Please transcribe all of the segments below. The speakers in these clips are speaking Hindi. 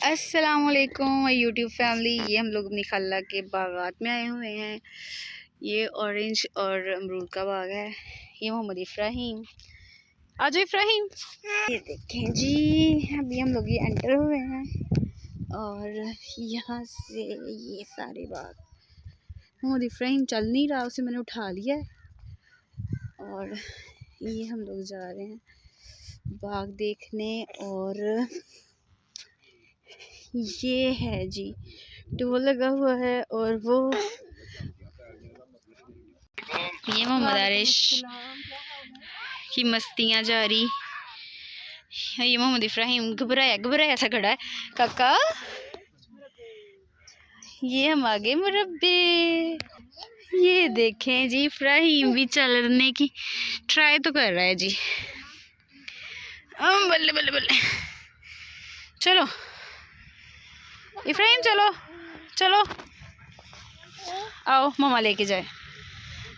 अस्सलामुअलैकुम यूट्यूब फैमिली। ये हम लोग अपनी खाला के बागात में आए हुए हैं। ये ऑरेंज और अमरूद का बाग है। ये मोहम्मद इफ्राहिम, आ जाओ इफ्राहिम। ये देखें जी, अभी हम लोग ये एंटर हुए हैं और यहाँ से ये सारे बाग। मोहम्मद इफ्राहिम चल नहीं रहा, उसे मैंने उठा लिया है और ये हम लोग जा रहे हैं बाग देखने। और ये है जी टोल लगा हुआ है और वो ये मोहम्मद आरिश की मस्तियाँ जारी। ये मोहम्मद इफ्राहिम घबराया सा खड़ा है। काका ये हम आगे मुरब्बे। ये देखें जी, इफ्राहिम भी चलने की ट्राई तो कर रहा है जी। बल्ले बल्ले बल्ले, चलो इफ्राहिम चलो चलो, आओ मामा लेके जाए,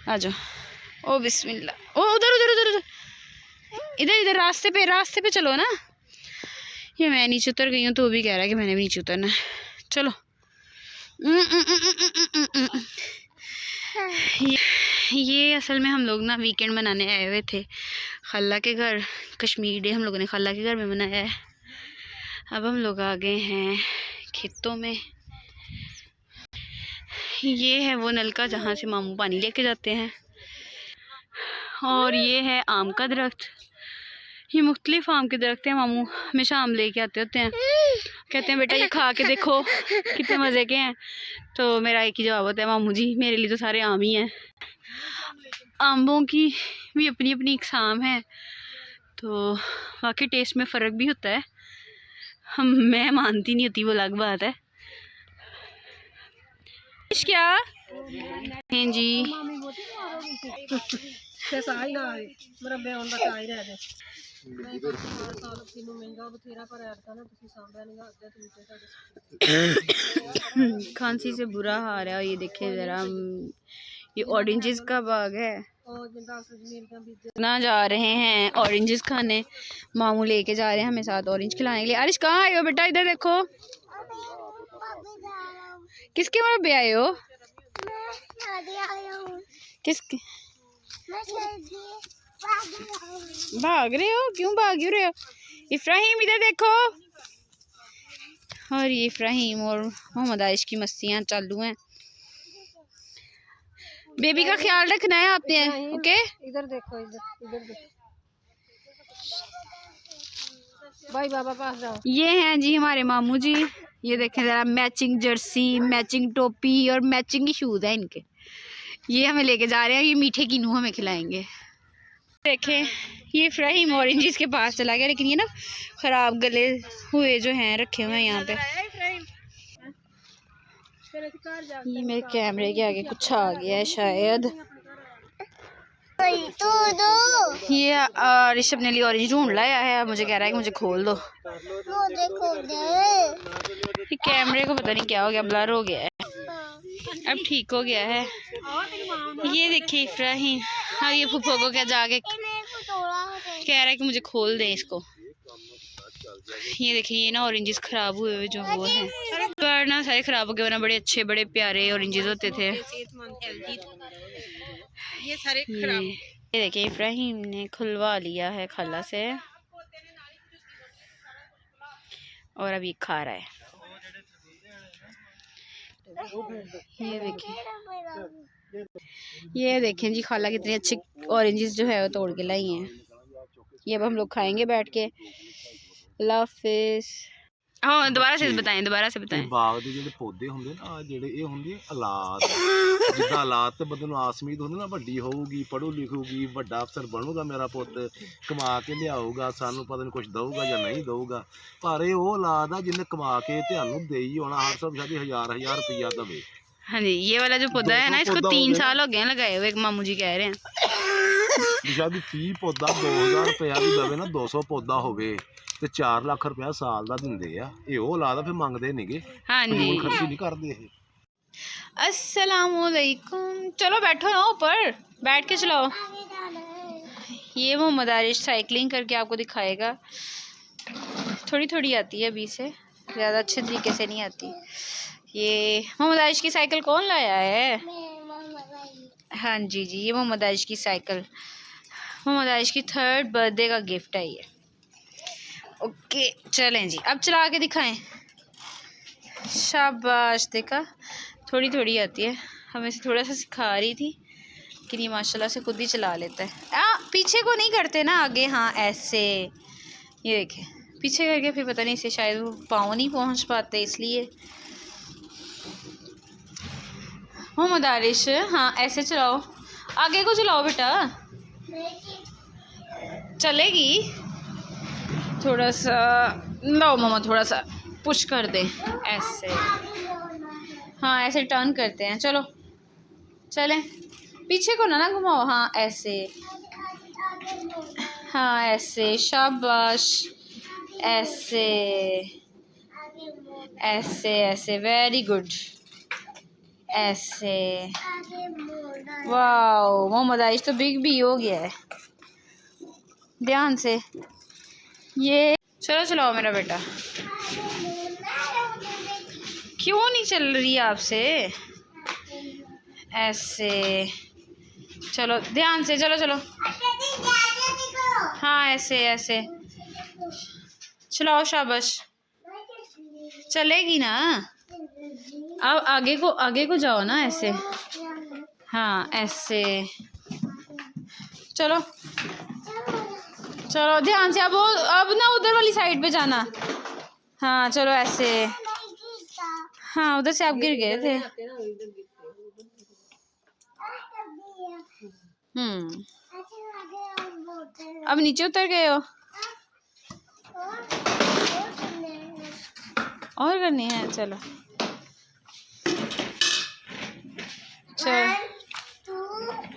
आ जाओ। ओ बिस्मिल्लाह, ओ उधर उधर उधर उधर, इधर इधर रास्ते पे चलो ना। ये मैं नीचे उतर गई हूँ तो वो भी कह रहा है कि मैंने भी नीचे उतरना है। चलो ये असल में हम लोग ना वीकेंड मनाने आए हुए थे खाला के घर। कश्मीर डे हम लोगों ने खाला के घर में मनाया है। अब हम लोग आ गए हैं खेतों में। ये है वो नलका जहाँ से मामू पानी लेके जाते हैं और ये है आम का दरख्त। ये मुख्तलिफ आम के दरख्त हैं। मामू हमेशा आम लेके आते होते हैं, कहते हैं बेटा ये खा के देखो कितने मज़े के हैं। तो मेरा एक ही जवाब होता है, मामू जी मेरे लिए तो सारे आम ही हैं। आम्बों की भी अपनी अपनी इकसाम है, तो वाकई टेस्ट में फ़र्क भी होता है। मैं मानती नहीं होती, वो अलग बात है। क्या हैं जी, खांसी से बुरा हाल है। और ये देखे ज़रा, ये ऑरेंजेस का बाग है ना। जा रहे हैं ऑरेंजेस खाने, मामू लेके जा रहे हैं हमें साथ ऑरेंज खिलाने के लिए। आरिश कहाँ आए हो बेटा, इधर देखो। किसके मुरब्बे आए हो? किसके भाग रहे हो? क्यों भाग रहे हो? इफ्राहिम इधर देखो। और ये इफ्राहिम और मोहम्मद आरिश की मस्तियाँ चालू हैं। बेबी का ख्याल रखना है आपने, ओके? इधर देखो, इधर देखो भाई, बाबा पास जाओ। ये हैं जी हमारे मामू जी। ये देखें ज़रा, मैचिंग जर्सी, मैचिंग टोपी और मैचिंग ही शूज़ हैं इनके। ये हमें लेके जा रहे हैं, ये मीठे किन्नू हमें खिलाएंगे। देखें ये इफ्राहिम ऑरेंजेस के पास चला गया, लेकिन ये ना ख़राब गले हुए जो हैं रखे हुए हैं यहाँ पे। ये मेरे कैमरे के आगे कुछ आ गया है शायद। ये ऋषभ ने लिए ऑरेंज ढूंढ लाया है, मुझे कह रहा है कि मुझे खोल दो। ये कैमरे को पता नहीं क्या हो गया, ब्लर हो गया है। अब ठीक हो गया है। ये देखिए इफ्राहिम, हाँ ये फूफो को क्या जाके कह रहा है कि मुझे खोल दे इसको। ये देखिए ये ना ऑरेंजेस खराब हुए हुए जो वो हैं, वरना सारे खराब हो गए, वरना बड़े अच्छे बड़े प्यारे ऑरेंजेस होते थे। ये सारे खराब। ये देखिए इफ्राहिम ने खुलवा लिया है खाला से और अभी खा रहा है। ये देखें जी खाला कितने अच्छे ऑरेंजेस जो है वो तोड़ के लाई हैं। ये अब हम लोग खाएंगे बैठ के। अल्लाह हाफिज़। हाँ दोबारा से बताएं। बाग ਦੇ ਜਿਹੜੇ ਪੌਦੇ ਹੁੰਦੇ ਨਾ, ਜਿਹੜੇ ਇਹ ਹੁੰਦੇ ਔਲਾਦ, ਜਿੱਦਾਂ ਔਲਾਦ ਤੇ ਬੰਦੇ ਨੂੰ ਆਸ ਉਮੀਦ ਹੁੰਦੀ ਨਾ, ਵੱਡੀ ਹੋਊਗੀ, ਪੜ੍ਹੂ ਲਿਖੂਗੀ, ਵੱਡਾ ਅਫਸਰ ਬਣੂਗਾ ਮੇਰਾ ਪੁੱਤ, ਕਮਾ ਕੇ ਲਿਆਊਗਾ, ਸਾਨੂੰ ਪਤਾ ਨਹੀਂ ਕੁਝ ਦਊਗਾ ਜਾਂ ਨਹੀਂ ਦਊਗਾ। ਪਰ ਇਹ ਉਹ ਔਲਾਦ ਆ ਜਿਹਨੇ कमा के ਤੁਹਾਨੂੰ ਦੇਈ ਹੋਣਾ, हर साल शादी 1000 रुपया दवे। हाँ जी, ये वाला जो पौधा है ना, इसको 3 साल हो गए लगाए हुए, मामू जी कह रहे हैं। शादी 30 पौधा 2000 रुपया भी दवे ना, 200 पौधा होवे ਤੇ 4 ਲੱਖ ਰੁਪਇਆ ਸਾਲ ਦਾ ਦਿੰਦੇ ਆ। ਇਹ ਉਹ ਲਾਦਾ ਫਿਰ ਮੰਗਦੇ ਨਹੀਂਗੇ। ਹਾਂਜੀ ਖਰਚੀ ਨਹੀਂ ਕਰਦੇ ਇਹ। अस्सलामुअलैकुम, चलो बैठो ना ऊपर, बैठ के चलाओ। ये मोहम्मद आरिश साइकिलिंग करके आपको दिखाएगा, थोड़ी थोड़ी आती है अभी से। ज़्यादा अच्छे तरीके से नहीं आती। ये मोहम्मद आयश की साइकिल कौन लाया है? हाँ जी जी, ये मोहम्मद आयश की साइकिल, मोहम्मद आयश की 3rd बर्थडे का गिफ्ट है ये। ओके चलें जी, अब चला के दिखाएं। शाबाश, देखा थोड़ी थोड़ी आती है, हमें से थोड़ा सा सिखा रही थी, लेकिन ये माशाल्लाह से खुद ही चला लेता है। पीछे को नहीं करते ना, आगे, हाँ ऐसे, ये देखें पीछे करके फिर पता नहीं इसे शायद वो पाँव नहीं पहुंच पाते इसलिए। मोहम्मद आरिश, हाँ ऐसे चलाओ, आगे को चलाओ बेटा, चलेगी। थोड़ा सा लाओ मम्मा, थोड़ा सा पुश कर दे ऐसे, हाँ ऐसे टर्न करते हैं, चलो चलें, पीछे को ना घुमाओ, हाँ ऐसे, हाँ ऐसे, शाबाश, ऐसे ऐसे ऐसे, वेरी गुड, ऐसे। वाओ, मोहम्मद आइश तो बिग बी हो गया है, ध्यान से। ये चलो चलाओ मेरा बेटा, क्यों नहीं चल रही आपसे? ऐसे, चलो ध्यान से, चलो चलो, हाँ ऐसे ऐसे चलाओ, शाबाश, चलेगी ना। अब आगे को जाओ ना ऐसे, हाँ ऐसे, चलो चलो ध्यान से। अब ना उधर वाली साइड पे जाना, हाँ चलो ऐसे, हाँ उधर से आप गिर गए थे। अब नीचे उतर गए हो, और करनी है, चलो चलो,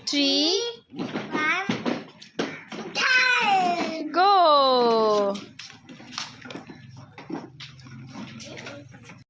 3